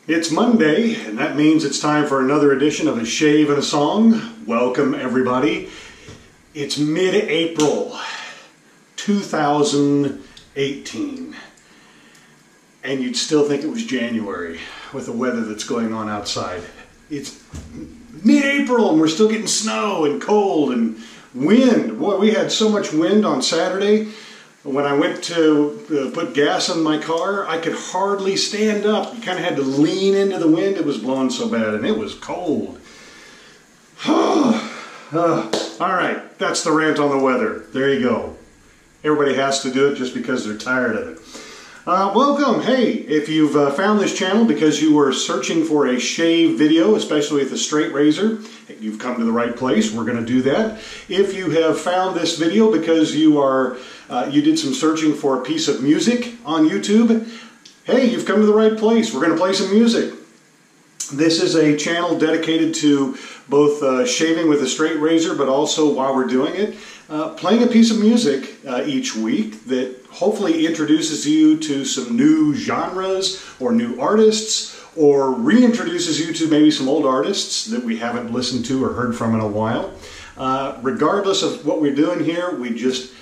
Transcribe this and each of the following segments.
It's Monday, and that means it's time for another edition of A Shave and a Song. Welcome, everybody. It's mid-April 2018, and you'd still think it was January with the weather that's going on outside. It's mid-April, and we're still getting snow and cold and wind. Boy, we had so much wind on Saturday. When I went to put gas in my car, I could hardly stand up. You kind of had to lean into the wind. It was blowing so bad, and it was cold. All right, that's the rant on the weather. There you go. Everybody has to do it just because they're tired of it. Welcome. Hey, if you've found this channel because you were searching for a shave video, especially with a straight razor, you've come to the right place. We're going to do that. If you have found this video because you did some searching for a piece of music on YouTube, hey, you've come to the right place. We're going to play some music. This is a channel dedicated to both shaving with a straight razor, but also, while we're doing it, playing a piece of music each week that hopefully introduces you to some new genres or new artists, or reintroduces you to maybe some old artists that we haven't listened to or heard from in a while. Regardless of what we're doing here, we just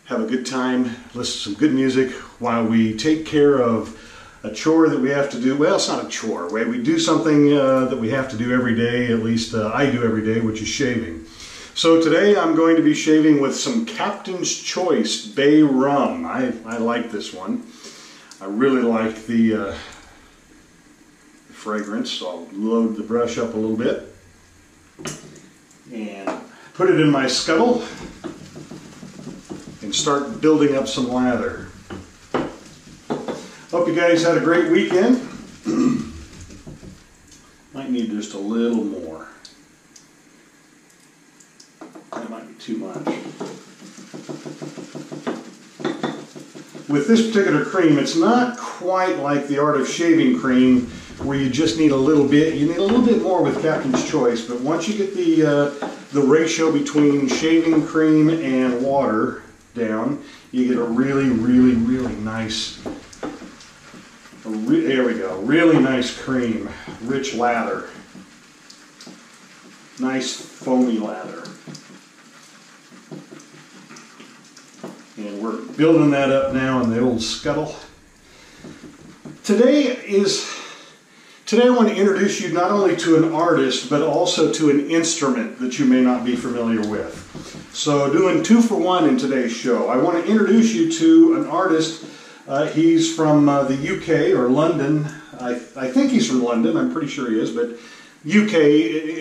have a good time, listen to some good music while we take care of a chore that we have to do. Well, it's not a chore, right? We do something that we have to do every day, at least I do every day, which is shaving. So today I'm going to be shaving with some Captain's Choice Bay Rum. I like this one. I really like the fragrance, so I'll load the brush up a little bit and put it in my scuttle and start building up some lather. Hope you guys had a great weekend. Might need just a little more. That might be too much. With this particular cream, it's not quite like the Art of Shaving cream where you just need a little bit. You need a little bit more with Captain's Choice, but once you get the ratio between shaving cream and water down, you get a really nice, there we go, really nice cream, rich lather, nice foamy lather. And we're building that up now in the old scuttle. Today I want to introduce you not only to an artist, but also to an instrument that you may not be familiar with. So doing 2 for 1 in today's show. I want to introduce you to an artist. He's from the UK or London. I think he's from London. I'm pretty sure he is, but UK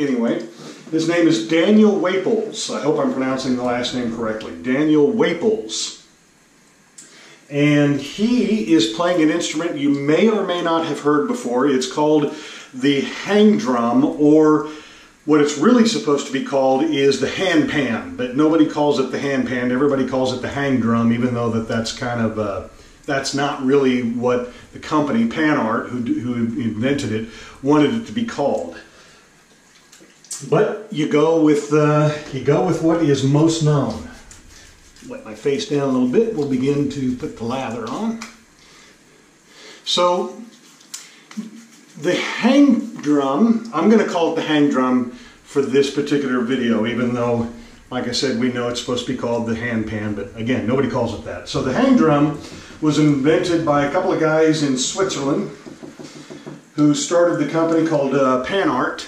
anyway. His name is Daniel Waples. I hope I'm pronouncing the last name correctly. Daniel Waples. And he is playing an instrument you may or may not have heard before. It's called the hang drum, or what it's really supposed to be called is the hand pan. But nobody calls it the hand pan. Everybody calls it the hang drum, even though that's kind of that's not really what the company Pan Art, who invented it, wanted it to be called. But you go with what is most known. Let my face down a little bit. We'll begin to put the lather on. So the hang drum, I'm going to call it the hang drum for this particular video, even though, like I said, we know it's supposed to be called the hand pan, but again, nobody calls it that. So the hang drum was invented by a couple of guys in Switzerland who started the company called Pan Art.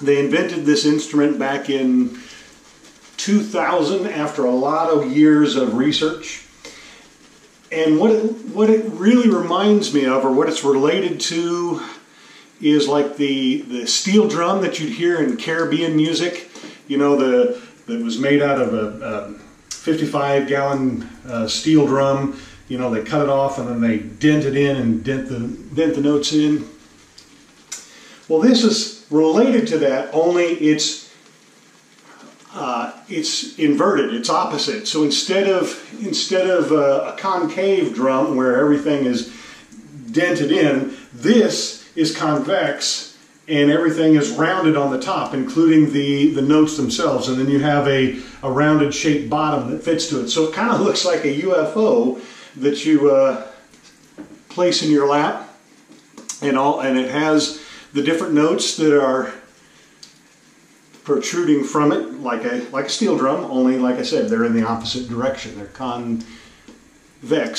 They invented this instrument back in 2000 after a lot of years of research. And what it really reminds me of, or what it's related to, is like the steel drum that you'd hear in Caribbean music. You know, that was made out of a 55-gallon steel drum. You know, they cut it off and then they dent it in and dent the notes in. Well, this is related to that, only it's inverted, it's opposite. So instead of a concave drum where everything is dented in, this is convex and everything is rounded on the top, including the notes themselves, and then you have a rounded shaped bottom that fits to it. So it kind of looks like a UFO that you place in your lap and it has the different notes that are protruding from it like a steel drum, only like I said, they're in the opposite direction. They're convex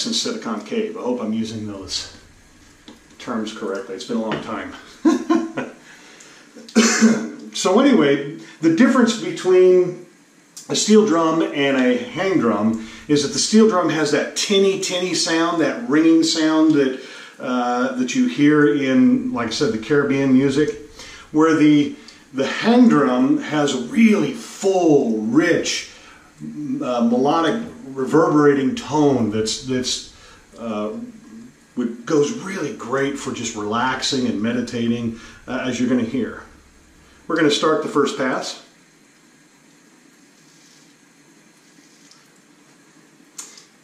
instead of concave. I hope I'm using those terms correctly. It's been a long time. So anyway, the difference between a steel drum and a hang drum is that the steel drum has that tinny sound, that ringing sound that that you hear in, like I said, the Caribbean music, where the hang drum has a really full, rich, melodic, reverberating tone that's goes really great for just relaxing and meditating, as you're going to hear. We're going to start the first pass.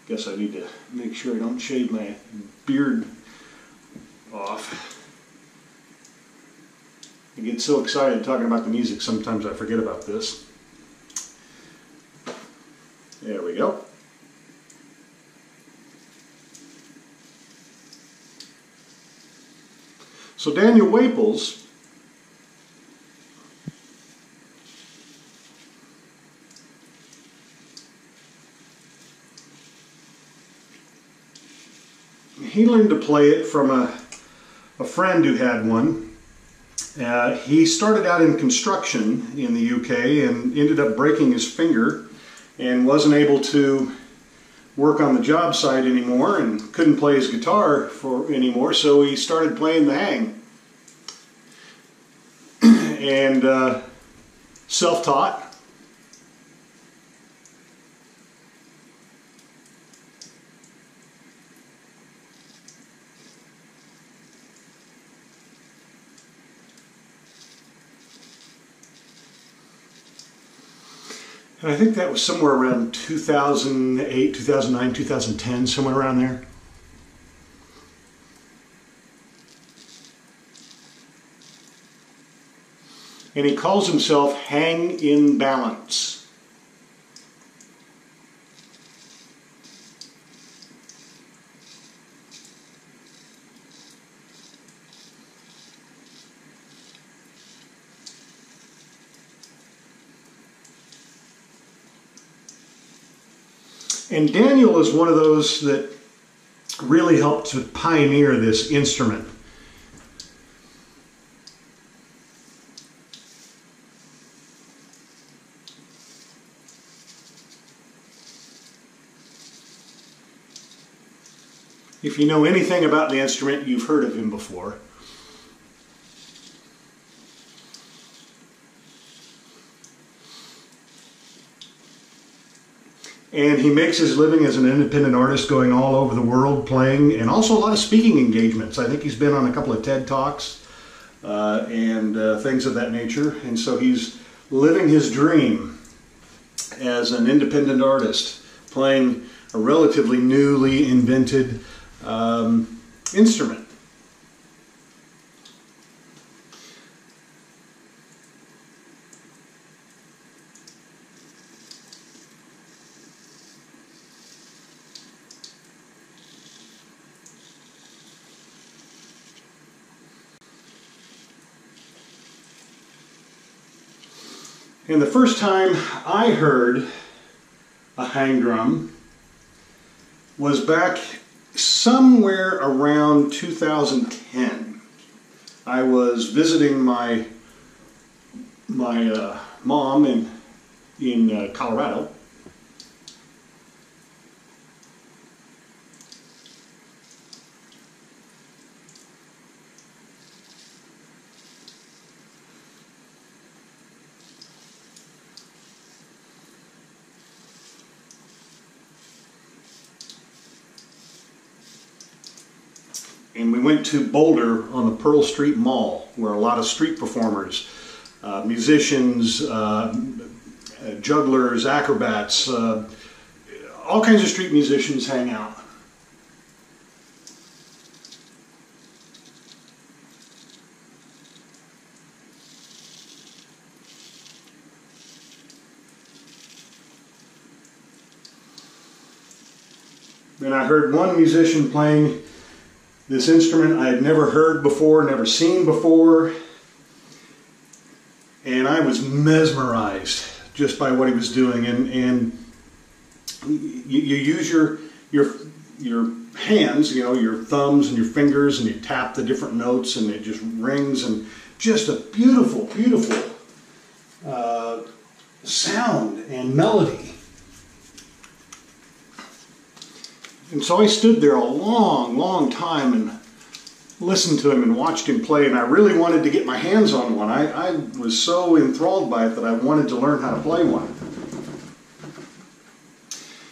Guess I need to make sure I don't shave my beard off. I get so excited talking about the music, sometimes I forget about this. There we go. So Daniel Waples he learned to play it from a friend who had one. He started out in construction in the UK and ended up breaking his finger and wasn't able to work on the job site anymore and couldn't play his guitar anymore, so he started playing the hang. And self-taught. And I think that was somewhere around 2008, 2009, 2010, somewhere around there. And he calls himself Hang in Balance. And Daniel is one of those that really helped to pioneer this instrument. If you know anything about the instrument, you've heard of him before. And he makes his living as an independent artist, going all over the world playing, and also a lot of speaking engagements. I think he's been on a couple of TED Talks and things of that nature. And so he's living his dream as an independent artist, playing a relatively newly invented instrument. And the first time I heard a hang drum was back somewhere around 2010. I was visiting my mom in Colorado. And we went to Boulder on the Pearl Street Mall, where a lot of street performers, musicians, jugglers, acrobats, all kinds of street musicians hang out. And I heard one musician playing This instrument I had never heard before, never seen before, and I was mesmerized just by what he was doing. And you use your hands, you know, your thumbs and your fingers, and you tap the different notes, and it just rings, and just a beautiful, beautiful sound and melody. And so I stood there a long, long time and listened to him and watched him play, and I really wanted to get my hands on one. I was so enthralled by it that I wanted to learn how to play one.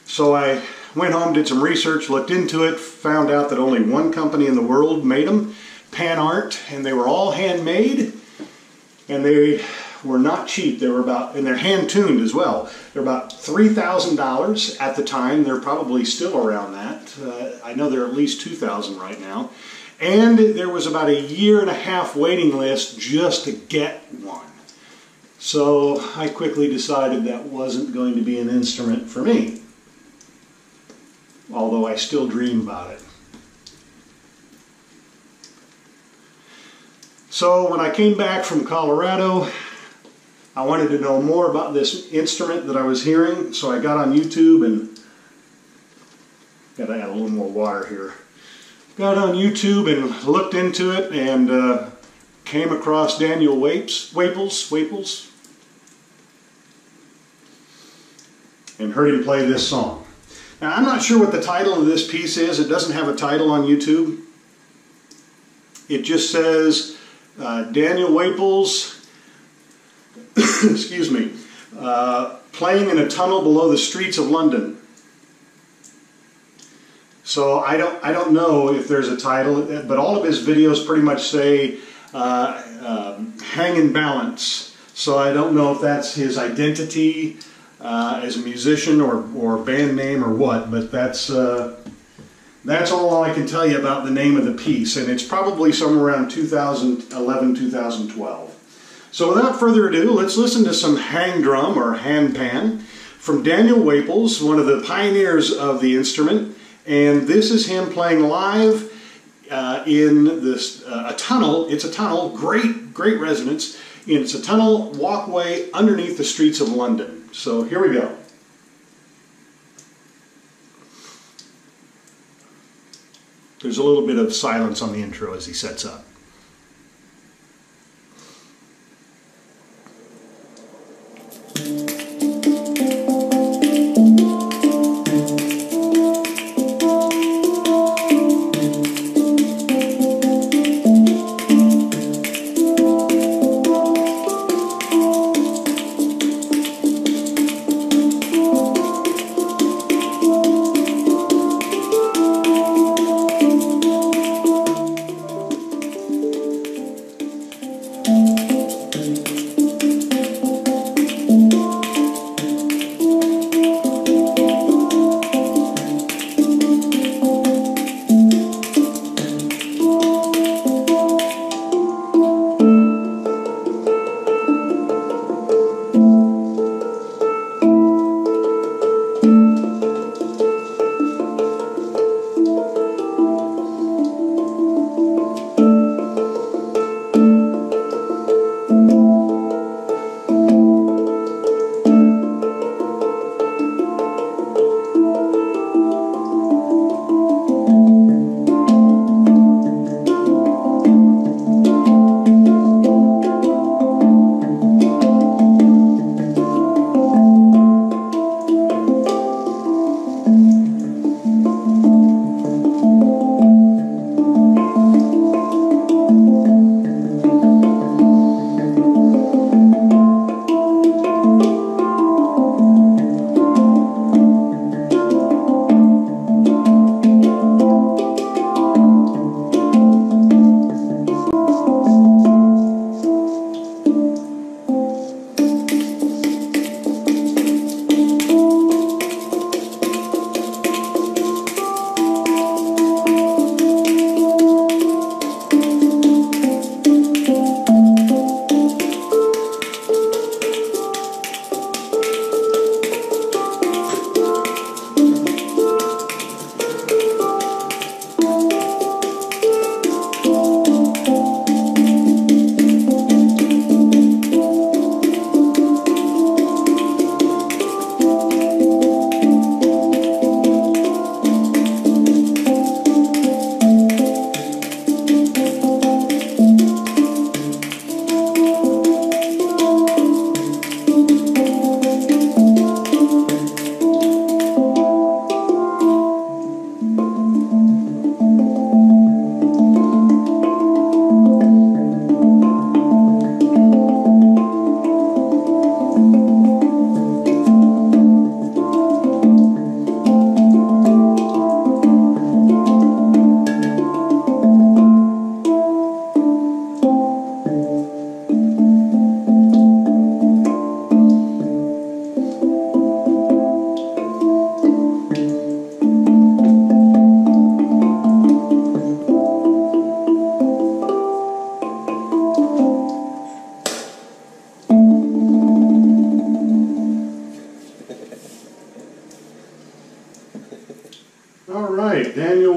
So I went home, did some research, looked into it, found out that only one company in the world made them, Pan Art, and they were all handmade, and they were not cheap. They were about, and they're hand-tuned as well. They're about $3,000 at the time. They're probably still around that. I know they're at least $2,000 right now. And there was about 1.5 year waiting list just to get one. So I quickly decided that wasn't going to be an instrument for me, although I still dream about it. So when I came back from Colorado, I wanted to know more about this instrument that I was hearing, so I got on YouTube and got to add a little more water here. Got on YouTube and looked into it, and came across Daniel Waples, and heard him play this song. Now, I'm not sure what the title of this piece is. It doesn't have a title on YouTube. It just says Daniel Waples, excuse me, playing in a tunnel below the streets of London. So I don't know if there's a title, but all of his videos pretty much say hang and balance. So I don't know if that's his identity as a musician or band name or what, but that's all I can tell you about the name of the piece, and it's probably somewhere around 2011, 2012. So without further ado, let's listen to some hang drum or hand pan from Daniel Waples, one of the pioneers of the instrument. And this is him playing live in this a tunnel. It's a tunnel, great resonance. And it's a tunnel walkway underneath the streets of London. So here we go. There's a little bit of silence on the intro as he sets up.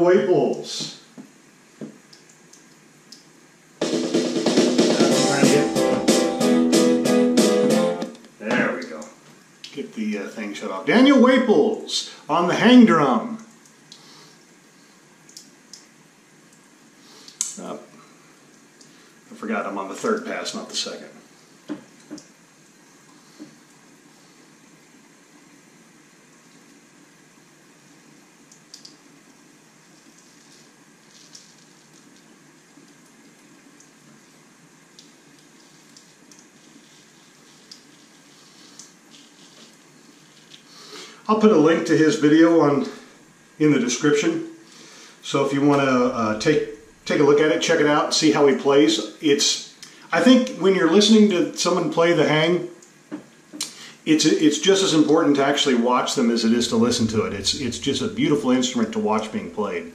Waples. There we go. Get the thing shut off. Daniel Waples on the hang drum. I forgot I'm on the third pass, not the second. I'll put a link to his video in the description. So if you want to take a look at it, check it out, see how he plays. I think when you're listening to someone play the hang, it's just as important to actually watch them as it is to listen to it. It's just a beautiful instrument to watch being played.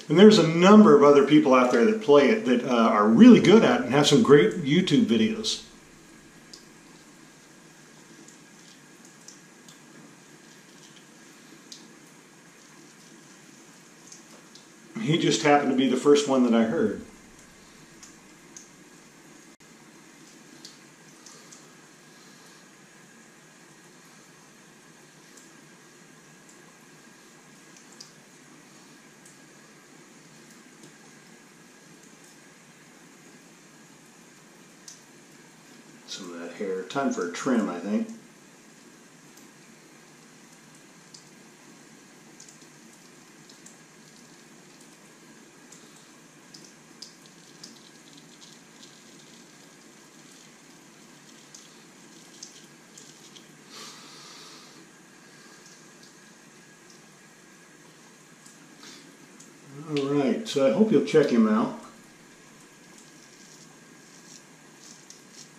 And there's a number of other people out there that play it that are really good at it and have some great YouTube videos. He just happened to be the first one that I heard. Some of that hair. Time for a trim, I think. Alright, so I hope you'll check him out.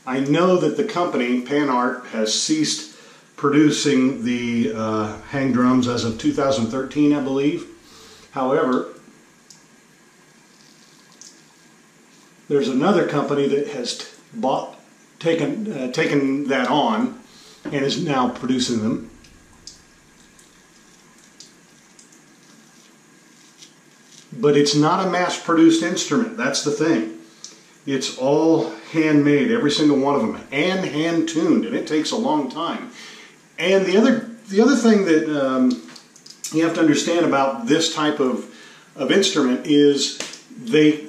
I know that the company, Panart, has ceased producing the hang drums as of 2013, I believe. However, there's another company that has taken that on and is now producing them. But it's not a mass-produced instrument, that's the thing. It's all handmade, every single one of them, and hand-tuned, and it takes a long time. And the other thing that you have to understand about this type of instrument is they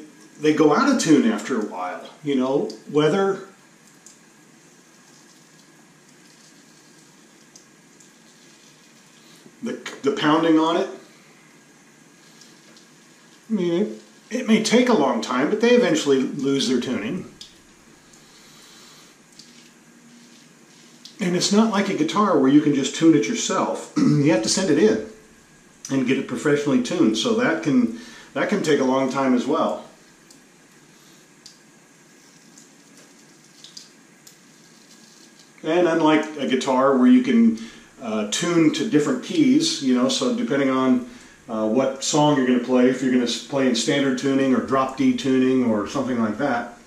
go out of tune after a while. You know, whether the pounding on it, I mean, it may take a long time, but they eventually lose their tuning. And it's not like a guitar where you can just tune it yourself. You have to send it in and get it professionally tuned. So that can take a long time as well. And unlike a guitar where you can tune to different keys, you know, so depending on what song you're going to play, if you're going to play in standard tuning or drop D tuning or something like that,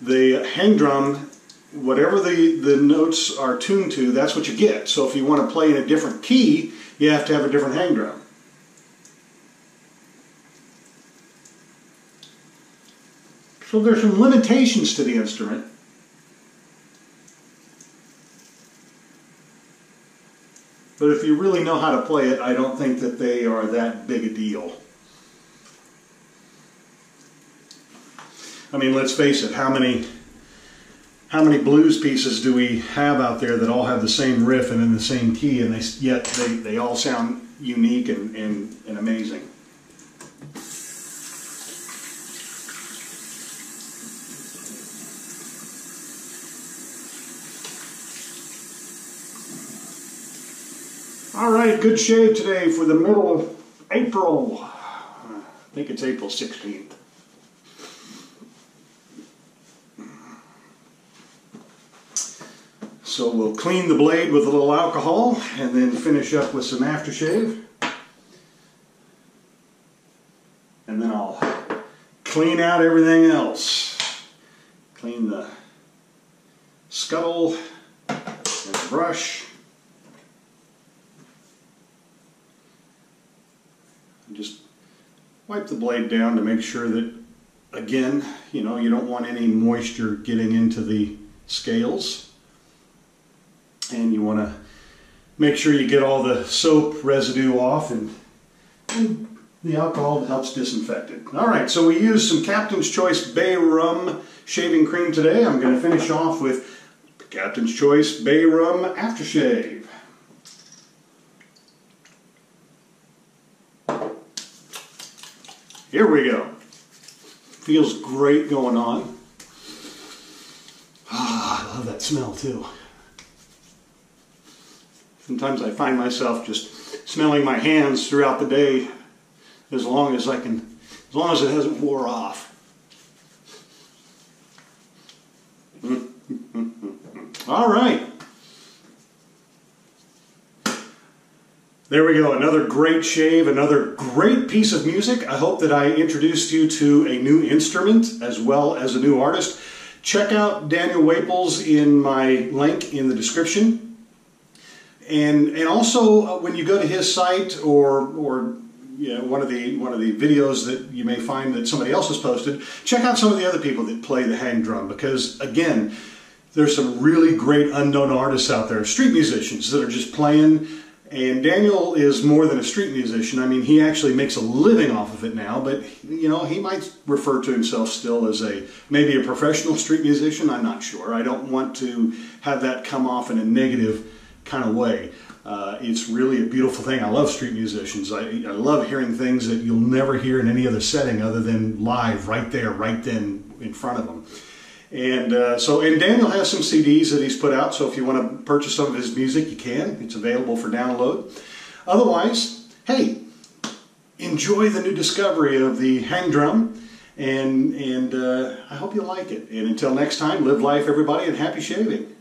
the hang drum, whatever the notes are tuned to, that's what you get. So if you want to play in a different key, you have to have a different hang drum. So there's some limitations to the instrument. But if you really know how to play it, I don't think that they are that big a deal. I mean, let's face it, how many blues pieces do we have out there that all have the same riff and in the same key, and yet they all sound unique and amazing. All right, good shave today for the middle of April. I think it's April 16th. So we'll clean the blade with a little alcohol and then finish up with some aftershave. And then I'll clean out everything else. Clean the scuttle. brush. And just wipe the blade down to make sure that, again, you know, you don't want any moisture getting into the scales. And you want to make sure you get all the soap residue off and the alcohol that helps disinfect it. Alright, so we used some Captain's Choice Bay Rum shaving cream today. I'm going to finish off with Captain's Choice Bay Rum aftershave. Here we go. Feels great going on. Ah, I love that smell too. Sometimes I find myself just smelling my hands throughout the day as long as I can, as long as it hasn't wore off. All right. There we go. Another great shave, another great piece of music. I hope that I introduced you to a new instrument as well as a new artist. Check out Daniel Waples in my link in the description. And also when you go to his site or you know, one of the videos that you may find that somebody else has posted, check out some of the other people that play the hang drum, because again, there's some really great unknown artists out there, street musicians that are just playing. And Daniel is more than a street musician. I mean, he actually makes a living off of it now, but you know, he might refer to himself still as maybe a professional street musician. I'm not sure. I don't want to have that come off in a negative kind of way. It's really a beautiful thing. I love street musicians. I love hearing things that you'll never hear in any other setting other than live, right there, right then in front of them. And and Daniel has some CDs that he's put out, so if you want to purchase some of his music, you can. It's available for download. Otherwise, hey, enjoy the new discovery of the hang drum, and I hope you like it. And until next time, live life, everybody, and happy shaving.